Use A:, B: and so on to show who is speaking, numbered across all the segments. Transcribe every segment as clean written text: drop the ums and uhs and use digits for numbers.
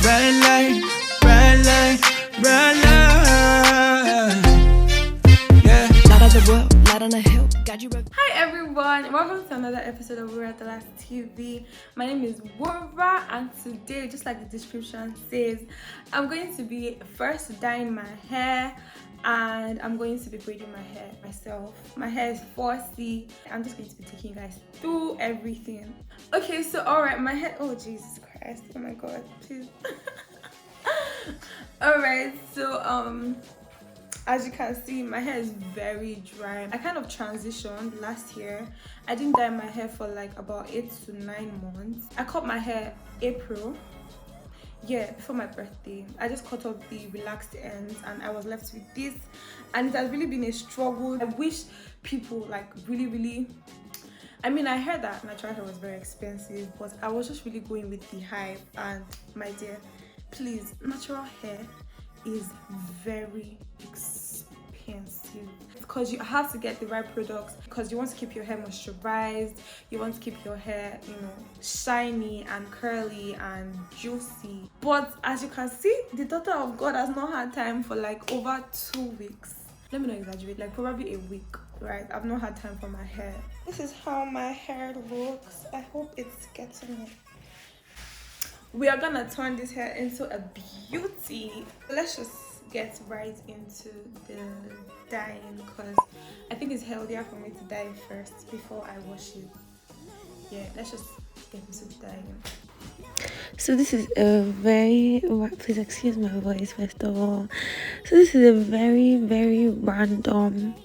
A: Red light, red light, red light. Yeah. Light of the world, light on the hill. Got you.
B: Hi everyone, welcome to another episode of We're at the Last TV. My name is Wora, and today, just like the description says, I'm going to be first dyeing my hair and I'm going to be braiding my hair myself. My hair is 4C. I'm just going to be taking you guys through everything. Okay, so alright, my hair, oh Jesus Christ, oh my god, please. Alright, so as you can see, my hair is very dry. I kind of transitioned last year. I didn't dye my hair for like about 8 to 9 months. I cut my hair April, yeah, before my birthday. I just cut off the relaxed ends and I was left with this, and it has really been a struggle. I wish people like really, I mean, I heard that natural hair was very expensive, but I was just really going with the hype. And my dear, please, natural hair is very expensive because you have to get the right products, because you want to keep your hair moisturized, you want to keep your hair, you know, shiny and curly and juicy. But as you can see, the daughter of God has not had time for like over 2 weeks. Let me not exaggerate, like probably a week, right? I've not had time for my hair. This is how my hair looks. I hope it's getting it. We are gonna turn this hair into a beauty. Let's just get right into the dyeing, because I think it's healthier for me to dye first before I wash it. Yeah, let's just get into the dyeing.
C: So this is a very, please excuse my voice first of all. So this is a very random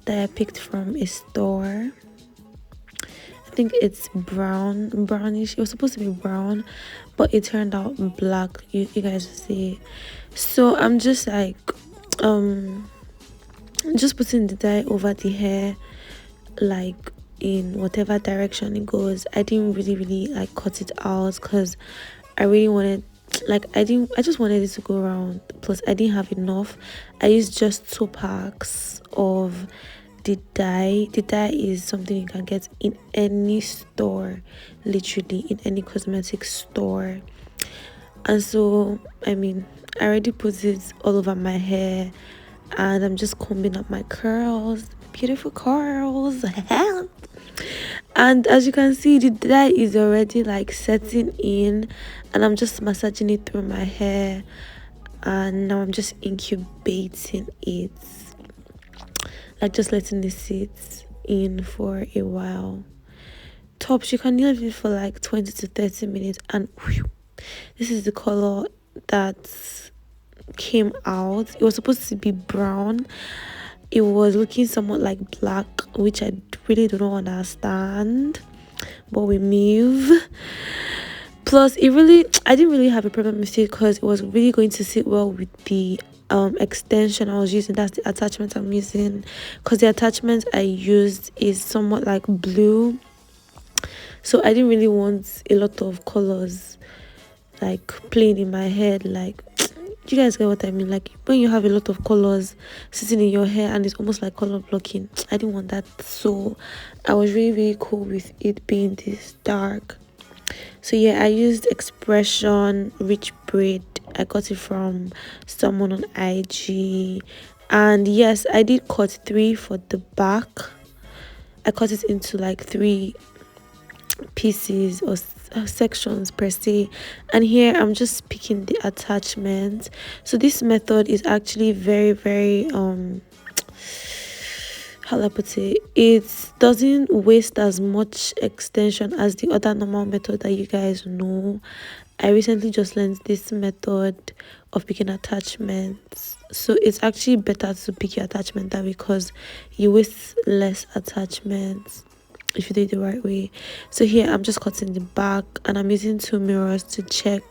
C: that I picked from a store. I think it's brownish. It was supposed to be brown, but it turned out black. You guys will see. So I'm just like just putting the dye over the hair, like in whatever direction it goes. I didn't really like cut it out because I really wanted, like, I just wanted it to go around. Plus I didn't have enough. I used just 2 packs of the dye. The dye is something you can get in any store, literally in any cosmetic store. And so I mean, I already put it all over my hair and I'm just combing up my curls, beautiful curls. And as you can see, the dye is already like setting in and I'm just massaging it through my hair, and now I'm just incubating it, like just letting it sit in for a while. Tops, you can leave it for like 20 to 30 minutes and whew, this is the color that came out. It was supposed to be brown. It was looking somewhat like black, which I really do not understand, but we move. Plus I didn't really have a problem with it because it was really going to sit well with the extension I was using. That's the attachment I'm using, because the attachment I used is somewhat like blue, so I didn't really want a lot of colors like playing in my head. Like, you guys get what I mean? Like when you have a lot of colors sitting in your hair and it's almost like color blocking, I didn't want that. So I was really cool with it being this dark. So yeah, I used Expression Rich Braid. I got it from someone on IG, and yes, I did cut 3 for the back. I cut it into like 3 pieces or sections per se, and here I'm just picking the attachment. So this method is actually very how do I put it doesn't waste as much extension as the other normal method that you guys know. I recently just learned this method of picking attachments, so it's actually better to pick your attachment that way because you waste less attachments if you do it the right way. So here I'm just cutting the back and I'm using 2 mirrors to check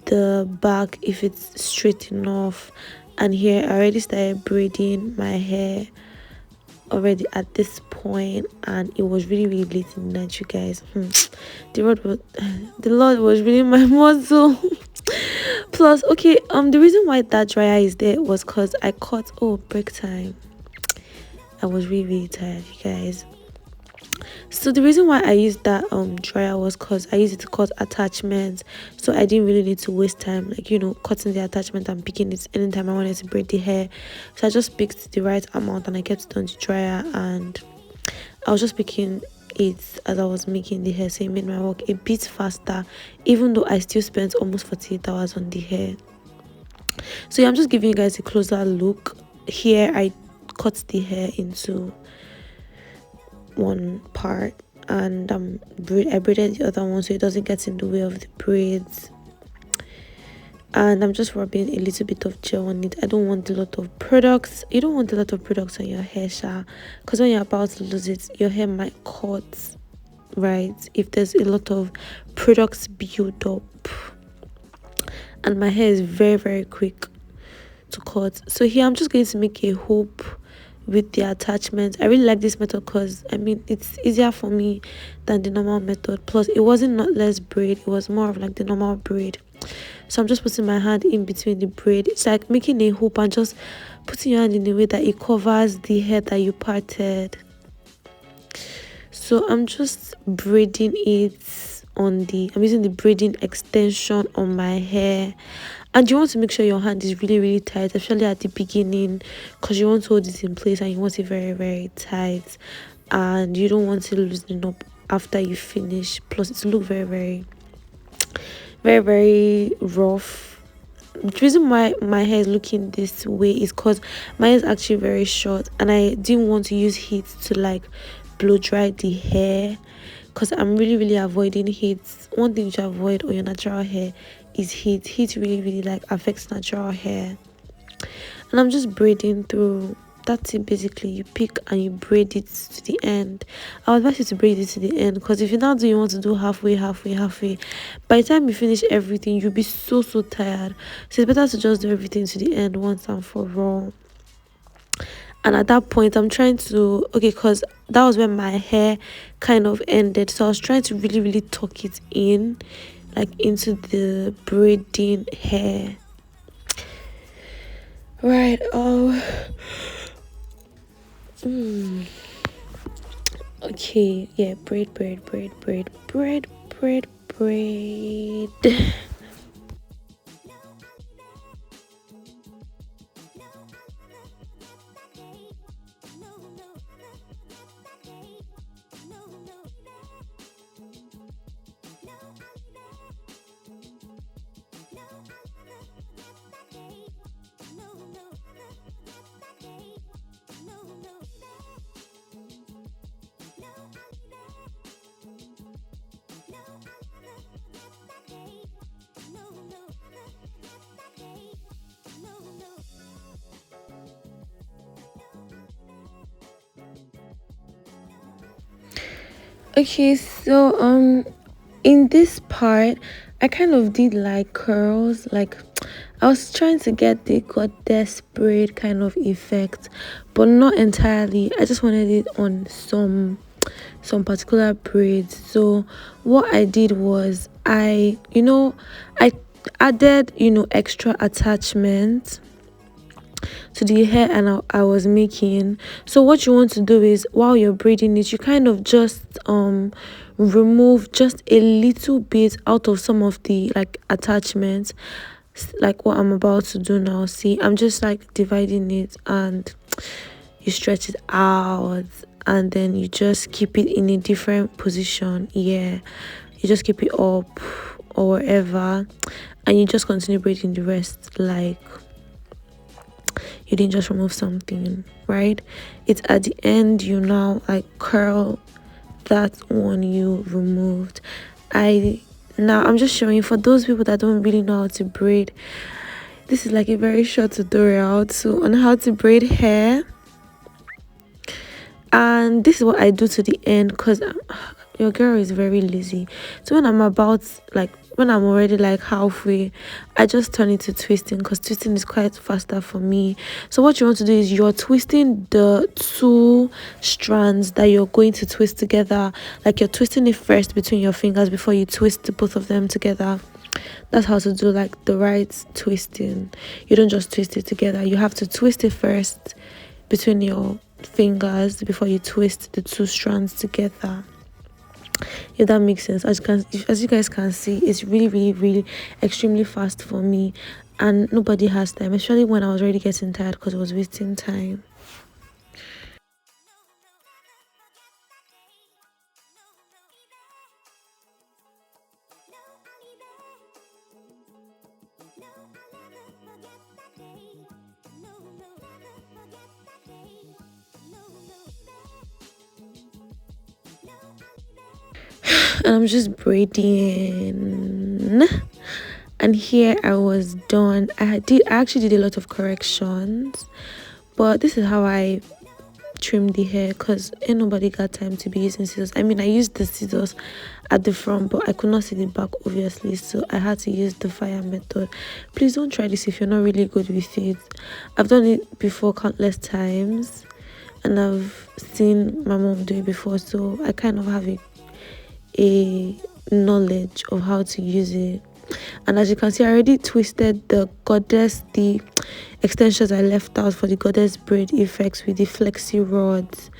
C: the back if it's straight enough. And here I already started braiding my hair already at this point, and it was really late in the night, you guys. The Lord was really my muscle. Plus, okay, the reason why that dryer is there was because I cut break time. I was really tired, you guys. So the reason why I used that dryer was because I used it to cut attachments, so I didn't really need to waste time, like, you know, cutting the attachment and picking it anytime I wanted to braid the hair. So I just picked the right amount and I kept it on the dryer, and I was just picking it as I was making the hair, so it made my work a bit faster, even though I still spent almost 48 hours on the hair. So yeah, I'm just giving you guys a closer look. Here I cut the hair into one part, and I braided the other one so it doesn't get in the way of the braids. And I'm just rubbing a little bit of gel on it. I don't want a lot of products. You don't want a lot of products on your hair, Sha, because when you're about to lose it, your hair might cut, right, if there's a lot of products build up. And my hair is very, very quick to cut. So here I'm just going to make a hoop with the attachment. I really like this method because I mean it's easier for me than the normal method, plus it wasn't knotless braid, it was more of like the normal braid. So I'm just putting my hand in between the braid. It's like making a hoop and just putting your hand in a way that it covers the hair that you parted. So I'm just braiding it on the, I'm using the braiding extension on my hair. And you want to make sure your hand is really, really tight, especially at the beginning, because you want to hold it in place and you want it very, very tight, and you don't want it loosening up after you finish, plus it look very, very, very, very rough. The reason why my hair is looking this way is because my hair is actually very short, and I didn't want to use heat to like blow dry the hair, because I'm really, really avoiding heat. One thing to avoid on your natural hair is heat really, really like affects natural hair. And I'm just braiding through. That's it. Basically, you pick and you braid it to the end. I would advise you to braid it to the end, because if you now do, you want to do halfway, by the time you finish everything, you'll be so tired. So it's better to just do everything to the end once and for all. And at that point I'm trying to, okay, because that was when my hair kind of ended, so I was trying to really, really tuck it in, like into the braiding hair, right? Okay, yeah, braid. Okay, so in this part I kind of did like curls, like I was trying to get the goddess braid kind of effect, but not entirely. I just wanted it on some particular braids. So what I did was I added extra attachments to the hair and I was making. So what you want to do is, while you're braiding it, you kind of just remove just a little bit out of some of the like attachments, like what I'm about to do now. See, I'm just like dividing it, and you stretch it out, and then you just keep it in a different position. Yeah, you just keep it up or wherever, and you just continue braiding the rest like you didn't just remove something, right? It's at the end you now like curl that one you removed. I'm just showing for those people that don't really know how to braid. This is like a very short tutorial on how to braid hair, and this is what I do to the end, because your girl is very lazy. So when I'm already like halfway, I just turn it to twisting, because twisting is quite faster for me. So what you want to do is you're twisting the two strands that you're going to twist together, like you're twisting it first between your fingers before you twist both of them together. That's how to do like the right twisting. You don't just twist it together, you have to twist it first between your fingers before you twist the two strands together, if that makes sense. As you guys can see, it's really extremely fast for me, and nobody has time, especially when I was already getting tired because it was wasting time. And I'm just braiding, and here I was done. I actually did a lot of corrections, but this is how I trim the hair, because ain't nobody got time to be using scissors. I mean, I used the scissors at the front, but I could not see the back, obviously, so I had to use the fire method. Please don't try this if you're not really good with it. I've done it before countless times, and I've seen my mom do it before, so I kind of have a knowledge of how to use it. And as you can see, I already twisted the extensions I left out for the goddess braid effects with the flexi rods.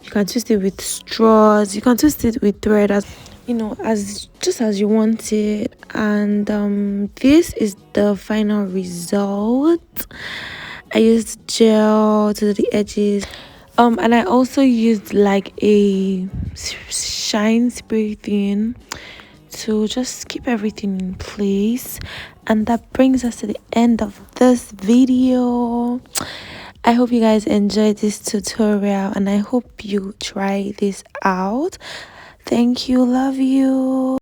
C: You can twist it with straws, you can twist it with thread, as you know, as just as you want it. And this is the final result. I used gel to the edges, and I also used like a shine spray thing to just keep everything in place. And that brings us to the end of this video. I hope you guys enjoyed this tutorial, and I hope you try this out. Thank you, love you.